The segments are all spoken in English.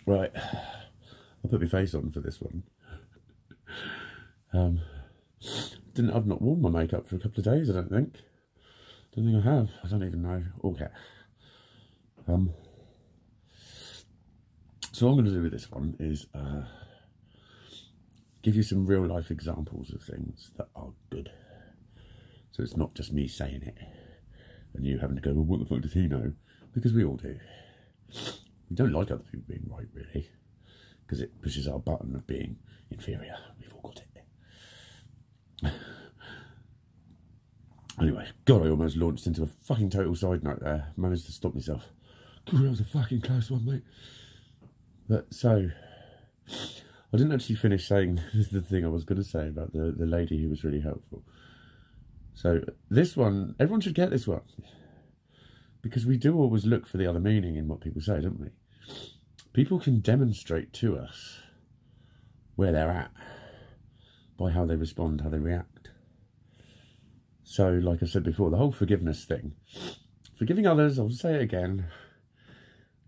Right, I'll put my face on for this one. I've not worn my makeup for a couple of days, I don't think. Don't think I have. I don't even know. Okay. So what I'm going to do with this one is give you some real life examples of things that are good. So it's not just me saying it and you having to go, well, what the fuck does he know? Because we all do. We don't like other people being right, really, because it pushes our button of being inferior. We've all got it. Anyway, God, I almost launched into a fucking total side note there. Managed to stop myself. God, that was a fucking close one, mate. But so, I didn't actually finish saying the thing I was going to say about the lady who was really helpful. So this one, everyone should get this one. Because we do always look for the other meaning in what people say, don't we? People can demonstrate to us where they're at by how they respond, how they react. So, like I said before, the whole forgiveness thing. Forgiving others, I'll say it again,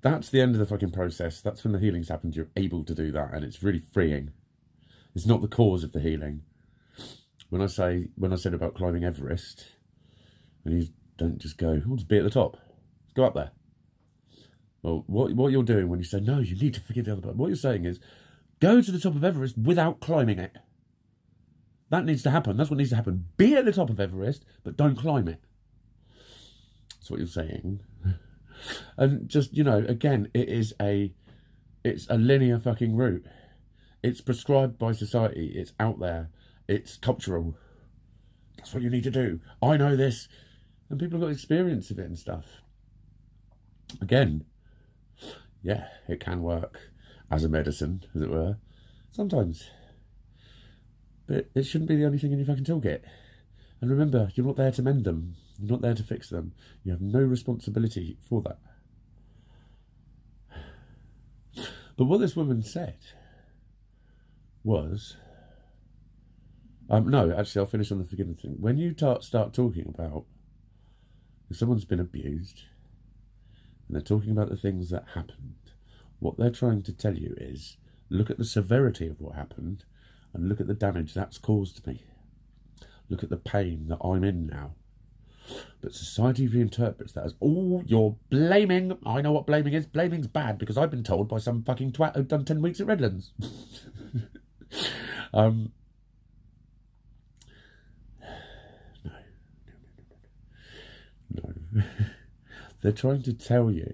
that's the end of the fucking process. That's when the healing's happened. You're able to do that, and it's really freeing. It's not the cause of the healing. When I said about climbing Everest, and you don't just go, I'll just be at the top. Let's go up there. Well, what you're doing when you say, no, you need to forgive the other person, what you're saying is, go to the top of Everest without climbing it. That needs to happen. That's what needs to happen. Be at the top of Everest, but don't climb it. That's what you're saying. And just, you know, again, it's a linear fucking route. It's prescribed by society. It's out there. It's cultural. That's what you need to do. I know this. And people have got experience of it and stuff. Again, yeah, it can work as a medicine, as it were. Sometimes. But it shouldn't be the only thing in your fucking toolkit. And remember, you're not there to mend them. You're not there to fix them. You have no responsibility for that. But what this woman said was... no, actually, I'll finish on the forgiveness thing. When you start talking about if someone's been abused, and they're talking about the things that happened, what they're trying to tell you is, look at the severity of what happened, and look at the damage that's caused me. Look at the pain that I'm in now. But society reinterprets that as, oh, you're blaming. I know what blaming is. Blaming's bad because I've been told by some fucking twat who'd done 10 weeks at Redlands. No. They're trying to tell you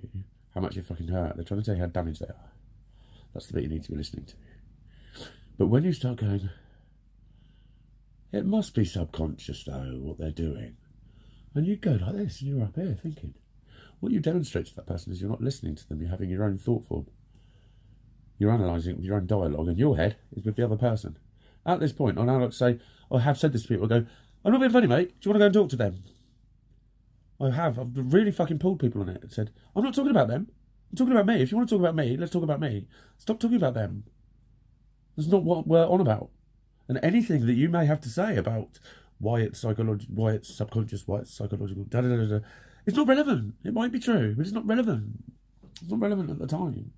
how much you fucking hurt. They're trying to tell you how damaged they are. That's the bit you need to be listening to. But when you start going, it must be subconscious though, what they're doing. And you go like this, and you're up here thinking. What you demonstrate to that person is you're not listening to them, you're having your own thought form. You're analysing it with your own dialogue, and your head is with the other person. At this point, I now like to say, I have said this to people, I go, I'm not being funny, mate, do you want to go and talk to them? I've really fucking pulled people on it and said, I'm not talking about them, I'm talking about me. If you want to talk about me, let's talk about me. Stop talking about them. That's not what we're on about. And anything that you may have to say about why it's psychological, why it's subconscious, why it's psychological, it's not relevant. It might be true, but it's not relevant. It's not relevant at the time.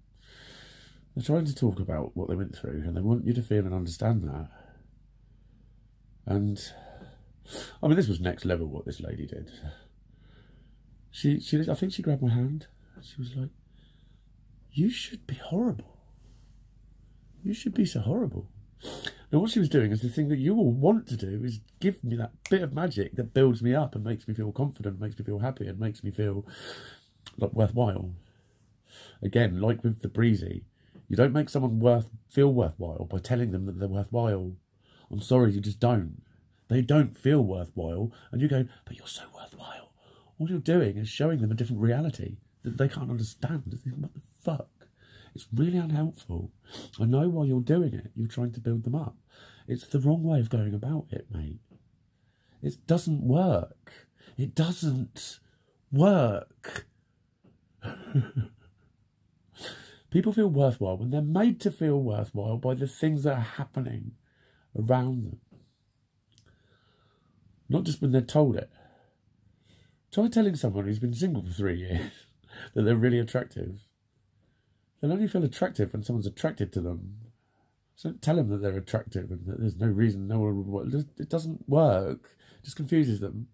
They're trying to talk about what they went through, and they want you to feel and understand that. And I mean, this was next level what this lady did. She I think she grabbed my hand. She was like, "You should be horrible. You should be so horrible." Now, what she was doing is the thing that you all want to do, is give me that bit of magic that builds me up and makes me feel confident, makes me feel happy, and makes me feel like worthwhile. Again, like with the breezy, you don't make someone feel worthwhile by telling them that they're worthwhile. I'm sorry, you just don't. They don't feel worthwhile, and you go, but you're so worthwhile. All you're doing is showing them a different reality that they can't understand. They think, what the fuck? It's really unhelpful. I know why you're doing it. You're trying to build them up. It's the wrong way of going about it, mate. It doesn't work. It doesn't work. People feel worthwhile when they're made to feel worthwhile by the things that are happening around them. Not just when they're told it. Try telling someone who's been single for 3 years that they're really attractive. They'll only feel attractive when someone's attracted to them. So don't tell them that they're attractive and that there's no reason no one would. It doesn't work. It just confuses them.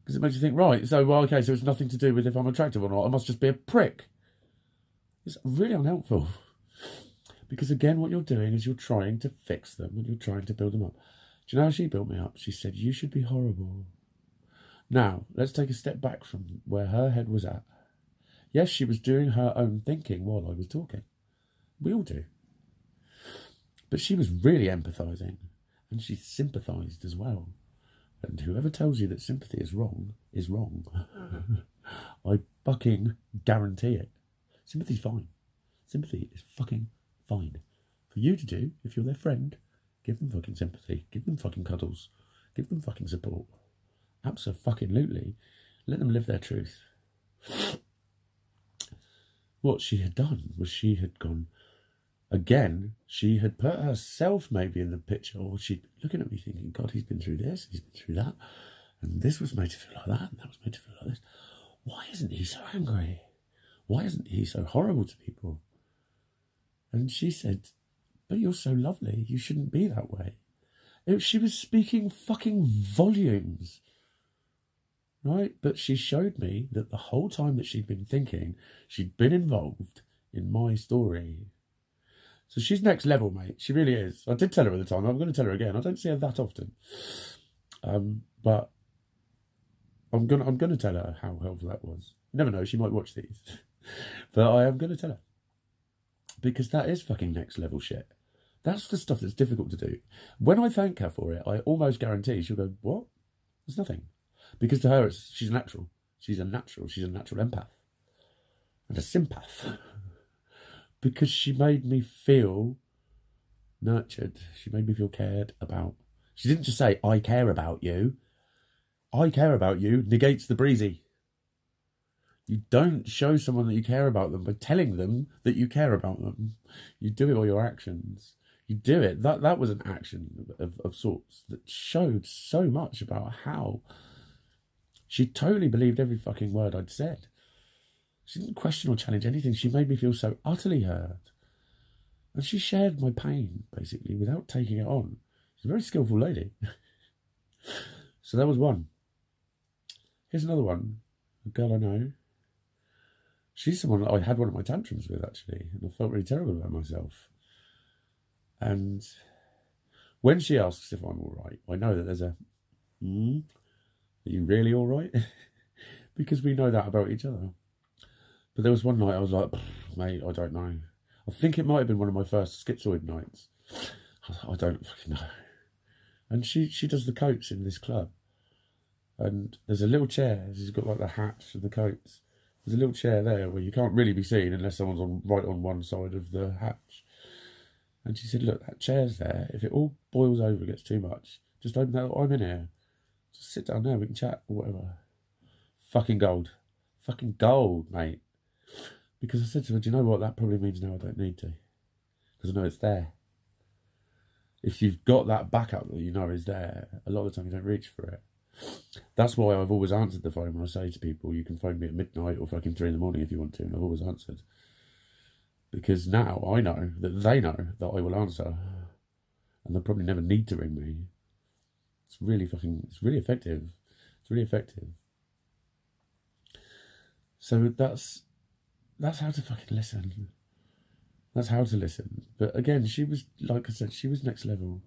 Because it makes you think, right, so, well, okay, so it's nothing to do with if I'm attractive or not. I must just be a prick. It's really unhelpful. Because, again, what you're doing is you're trying to fix them and you're trying to build them up. Do you know how she built me up? She said, you should be horrible. Now, let's take a step back from where her head was at. Yes, she was doing her own thinking while I was talking. We all do. But she was really empathising. And she sympathised as well. And whoever tells you that sympathy is wrong is wrong. I fucking guarantee it. Sympathy's fine. Sympathy is fucking fine. For you to do, if you're their friend, give them fucking sympathy. Give them fucking cuddles. Give them fucking support. Abso-fucking-lutely. Let them live their truth. What she had done was she had gone, again, she had put herself maybe in the picture, or she'd be looking at me thinking, God, he's been through this, he's been through that, and this was made to feel like that, and that was made to feel like this. Why isn't he so angry? Why isn't he so horrible to people? And she said, but you're so lovely, you shouldn't be that way. She was speaking fucking volumes. Right? But she showed me that the whole time that she'd been thinking, she'd been involved in my story. So she's next level, mate. She really is. I did tell her at the time. I'm going to tell her again. I don't see her that often. But I'm gonna tell her how helpful that was. You never know, she might watch these. But I am going to tell her. Because that is fucking next level shit. That's the stuff that's difficult to do. When I thank her for it, I almost guarantee she'll go, what? There's nothing. Because to her, she's natural. She's a natural empath. And a sympath. Because she made me feel nurtured. She made me feel cared about. She didn't just say, I care about you. I care about you negates the breezy. You don't show someone that you care about them by telling them that you care about them. You do it by your actions. You do it. That was an action of sorts that showed so much about how she totally believed every fucking word I'd said. She didn't question or challenge anything. She made me feel so utterly heard. And she shared my pain, basically, without taking it on. She's a very skillful lady. So that was one. Here's another one. A girl I know. She's someone that I had one of my tantrums with, actually. And I felt really terrible about myself. And when she asks if I'm all right, I know that there's a, are you really all right? Because we know that about each other. But there was one night I was like, mate, I don't know. I think it might have been one of my first schizoid nights. I don't fucking know. And she does the coats in this club. And there's a little chair. She's got like the hats and the coats. There's a little chair there where you can't really be seen unless someone's right on one side of the hatch. And she said, look, that chair's there. If it all boils over, gets too much, just open that. I'm in here. Just sit down there, we can chat or whatever. Fucking gold. Fucking gold, mate. Because I said to her, do you know what? That probably means now I don't need to. Because I know it's there. If you've got that backup that you know is there, a lot of the time you don't reach for it. That's why I've always answered the phone when I say to people, you can phone me at midnight or fucking 3 in the morning if you want to, and I've always answered. Because now I know that they know that I will answer. And they'll probably never need to ring me. It's really effective. It's really effective. So that's how to fucking listen. That's how to listen. But again, she was, like I said, she was next level.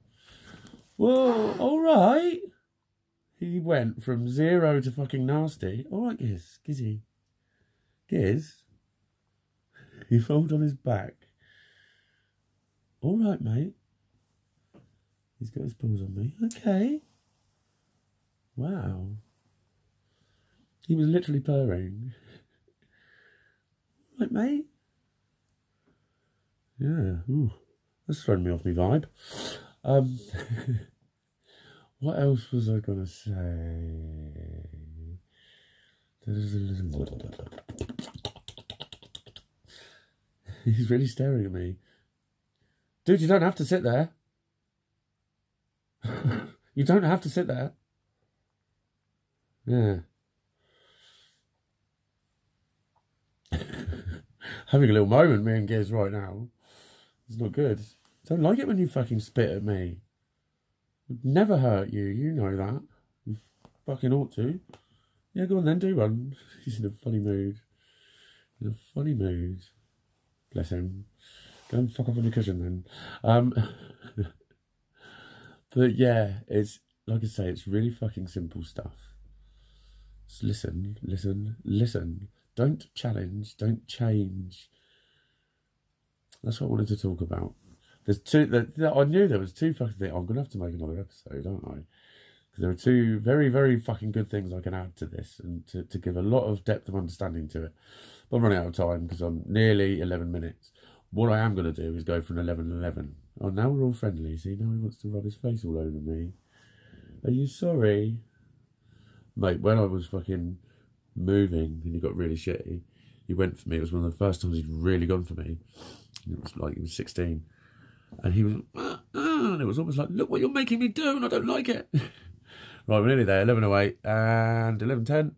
Whoa, all right. He went from 0 to fucking nasty. All right, Gizzy. Giz. He rolled on his back. All right, mate. He's got his paws on me. Okay. Wow. He was literally purring. Right, mate? Yeah. Ooh, that's thrown me off my vibe. What else was I going to say? He's really staring at me. Dude, you don't have to sit there. You don't have to sit there. Yeah. having a little moment, me and Giz, right now. It's not good. Don't like it when you fucking spit at me. Would never hurt you, you know that. You fucking ought to. Yeah, go on then, do one. He's in a funny mood. In a funny mood. Bless him. Go and fuck off on your cushion then. But yeah, it's, like I say, it's really fucking simple stuff. Just listen, listen, listen. Don't challenge, don't change. That's what I wanted to talk about. There's two, I knew there was two fucking things. I'm going to have to make another episode, aren't I? Because there are two very, very fucking good things I can add to this and to give a lot of depth of understanding to it. But I'm running out of time because I'm nearly 11 minutes. What I am going to do is go from 11 to 11. Oh, now we're all friendly. See, now he wants to rub his face all over me. Are you sorry? Mate, when I was fucking moving and he got really shitty, he went for me. It was one of the first times he'd really gone for me. It was like he was 16. And he was, and it was almost like, look what you're making me do and I don't like it. Right, we're nearly there. 11:08 and 11:10.